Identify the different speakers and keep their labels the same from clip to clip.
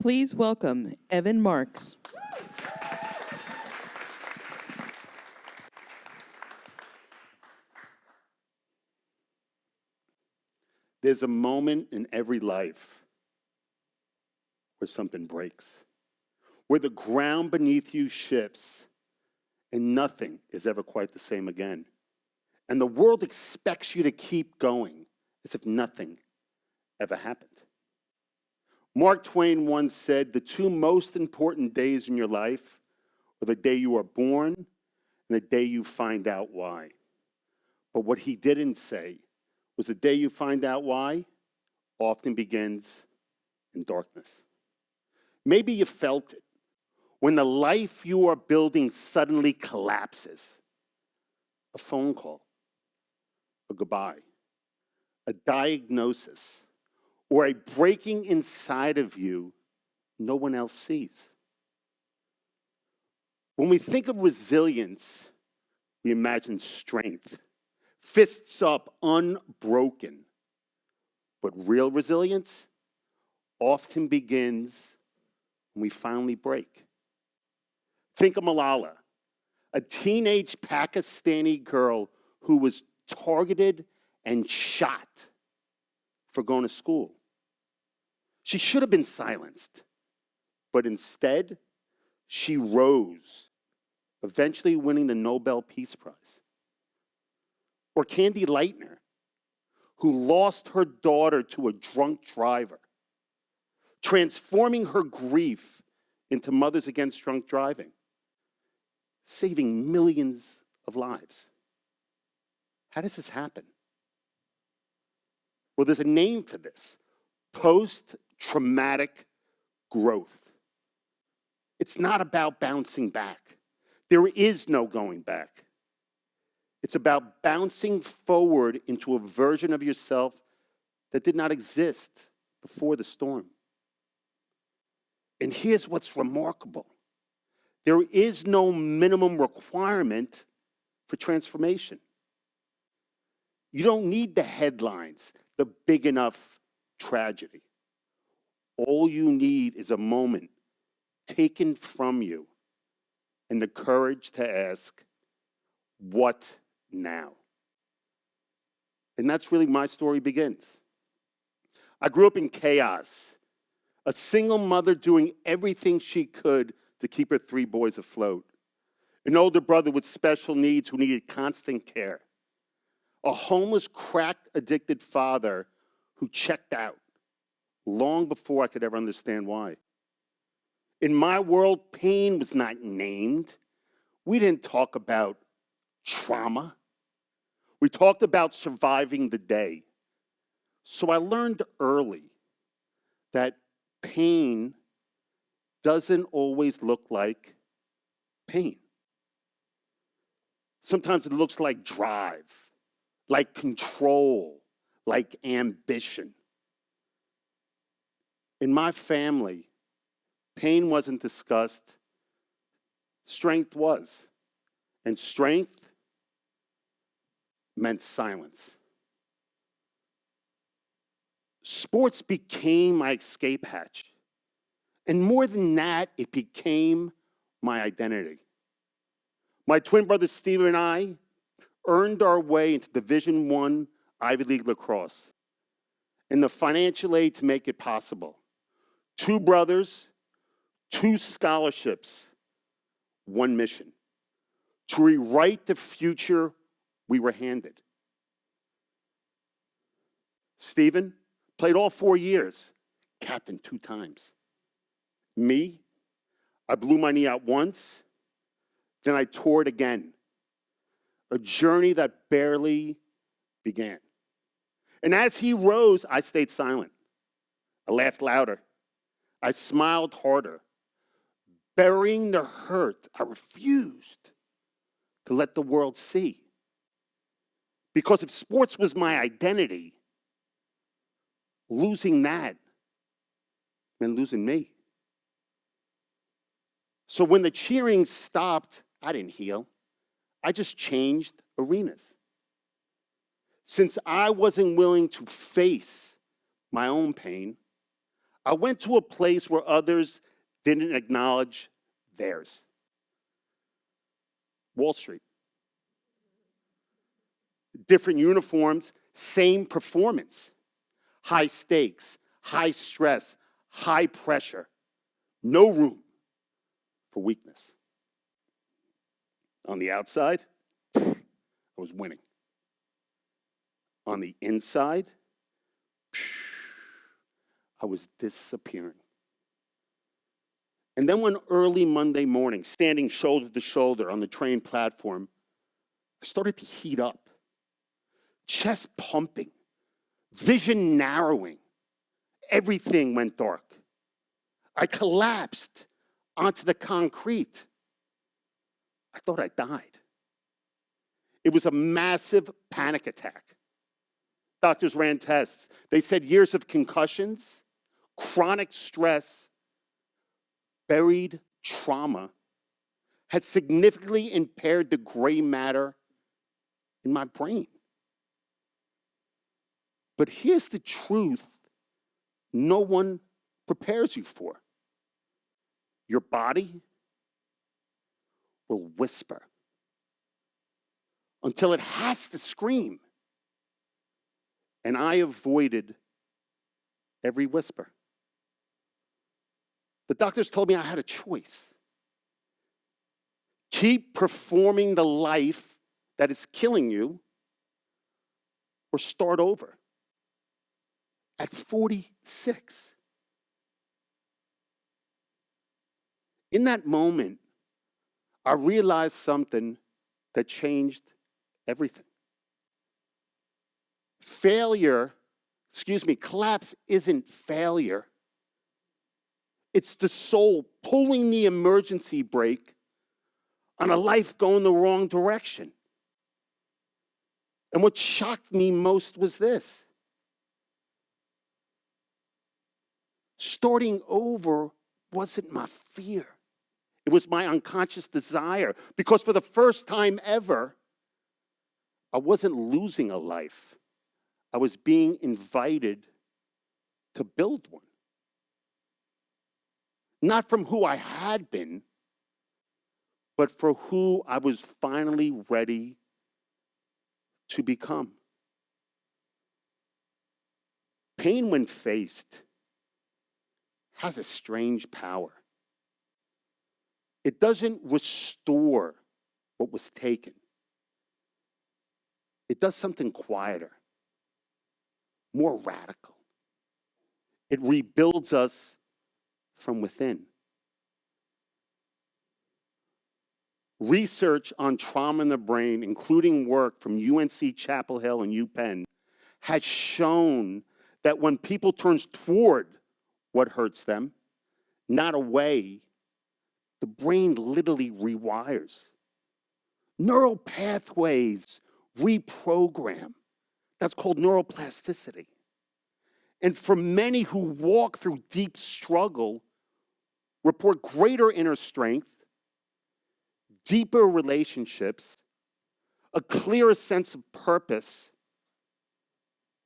Speaker 1: Please welcome Evan Marks.
Speaker 2: There's a moment in every life where something breaks, where the ground beneath you shifts and nothing is ever quite the same again. And the world expects you to keep going as if nothing ever happened. Mark Twain once said, the two most important days in your life are the day you are born and the day you find out why. But what he didn't say was the day you find out why often begins in darkness. Maybe you felt it when the life you are building suddenly collapses. A phone call, a goodbye, a diagnosis, or a breaking inside of you no one else sees. When we think of resilience, we imagine strength, fists up, unbroken. But real resilience often begins when we finally break. Think of Malala, a teenage Pakistani girl who was targeted and shot for going to school. She should have been silenced, but instead, she rose, eventually winning the Nobel Peace Prize. Or Candy Lightner, who lost her daughter to a drunk driver, transforming her grief into Mothers Against Drunk Driving, saving millions of lives. How does this happen? Well, there's a name for this: post-traumatic growth. It's not about bouncing back. There is no going back. It's about bouncing forward into a version of yourself that did not exist before the storm. And here's what's remarkable. There is no minimum requirement for transformation. You don't need the headlines, the big enough tragedy. All you need is a moment taken from you and the courage to ask, what now? And that's really my story begins. I grew up in chaos, a single mother doing everything she could to keep her 3 boys afloat, an older brother with special needs who needed constant care, a homeless, crack-addicted father who checked out long before I could ever understand why. In my world, pain was not named. We didn't talk about trauma. We talked about surviving the day. So I learned early that pain doesn't always look like pain. Sometimes it looks like drive, like control, like ambition. In my family, pain wasn't discussed, strength was. And strength meant silence. Sports became my escape hatch. And more than that, it became my identity. My twin brother Steve and I earned our way into Division I Ivy League lacrosse and the financial aid to make it possible. 2 brothers, 2 scholarships, 1 mission: to rewrite the future we were handed. Stephen played all 4 years, captain 2 times. Me, I blew my knee out once, then I tore it again. A journey that barely began. And as he rose, I stayed silent. I laughed louder. I smiled harder. Burying the hurt, I refused to let the world see. Because if sports was my identity, losing that meant losing me. So when the cheering stopped, I didn't heal. I just changed arenas. Since I wasn't willing to face my own pain, I went to a place where others didn't acknowledge theirs. Wall Street. Different uniforms, same performance. High stakes, high stress, high pressure. No room for weakness. On the outside, I was winning. On the inside, I was disappearing. And then one early Monday morning, standing shoulder to shoulder on the train platform, I started to heat up. Chest pumping, vision narrowing. Everything went dark. I collapsed onto the concrete. I thought I died. It was a massive panic attack. Doctors ran tests. They said years of concussions, chronic stress, buried trauma had significantly impaired the gray matter in my brain. But here's the truth no one prepares you for. Your body will whisper until it has to scream. And I avoided every whisper. The doctors told me I had a choice. Keep performing the life that is killing you, or start over. At 46. In that moment, I realized something that changed everything. Collapse isn't failure. It's the soul pulling the emergency brake on a life going the wrong direction. And what shocked me most was this. Starting over wasn't my fear. It was my unconscious desire, because for the first time ever, I wasn't losing a life. I was being invited to build one. Not from who I had been, but for who I was finally ready to become. Pain, when faced, has a strange power. It doesn't restore what was taken. It does something quieter, more radical. It rebuilds us from within. Research on trauma in the brain, including work from UNC Chapel Hill and UPenn, has shown that when people turn toward what hurts them, not away, the brain literally rewires. Neural pathways reprogram. That's called neuroplasticity. And for many who walk through deep struggle, report greater inner strength, deeper relationships, a clearer sense of purpose,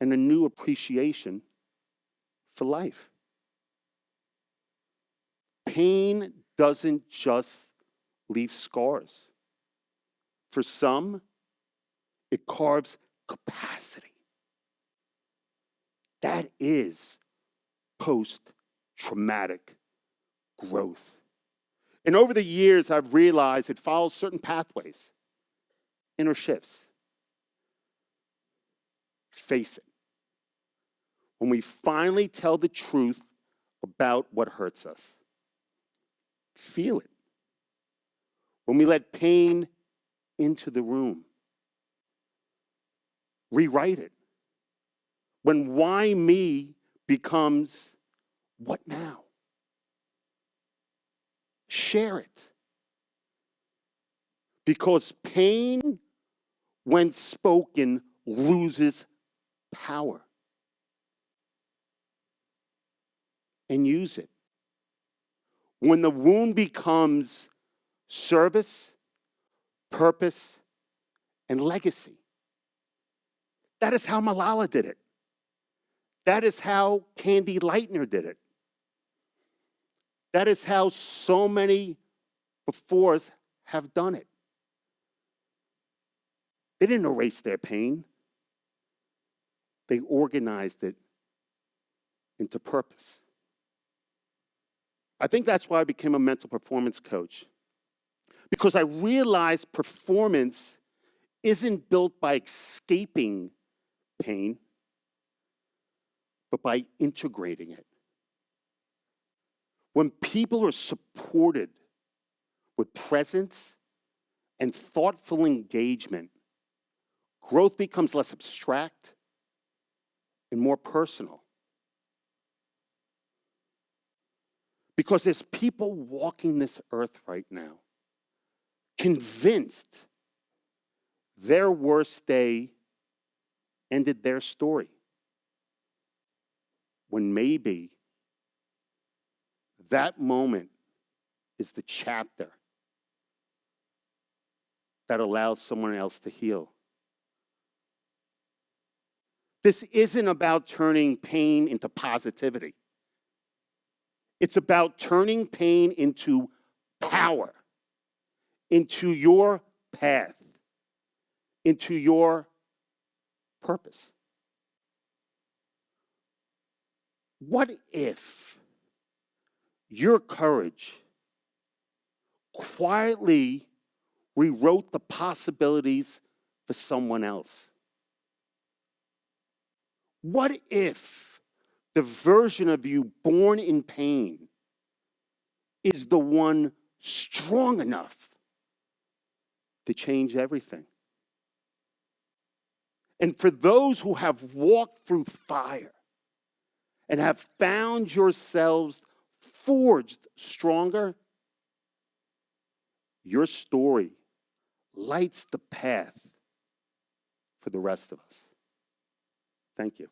Speaker 2: and a new appreciation for life. Pain doesn't just leave scars. For some, it carves capacity. That is post-traumatic growth. And over the years, I've realized it follows certain pathways, inner shifts. Face it. When we finally tell the truth about what hurts us, feel it. When we let pain into the room, rewrite it. When why me becomes what now? Share it. Because pain, when spoken, loses power. And use it. When the wound becomes service, purpose, and legacy. That is how Malala did it. That is how Candy Lightner did it. That is how so many before us have done it. They didn't erase their pain. They organized it into purpose. I think that's why I became a mental performance coach, because I realized performance isn't built by escaping pain, but by integrating it. When people are supported with presence and thoughtful engagement, growth becomes less abstract and more personal. Because there's people walking this earth right now, convinced their worst day ended their story, when maybe that moment is the chapter that allows someone else to heal. This isn't about turning pain into positivity. It's about turning pain into power, into your path, into your purpose. What if your courage quietly rewrote the possibilities for someone else? What if the version of you born in pain is the one strong enough to change everything? And for those who have walked through fire and have found yourselves forged stronger, your story lights the path for the rest of us. Thank you.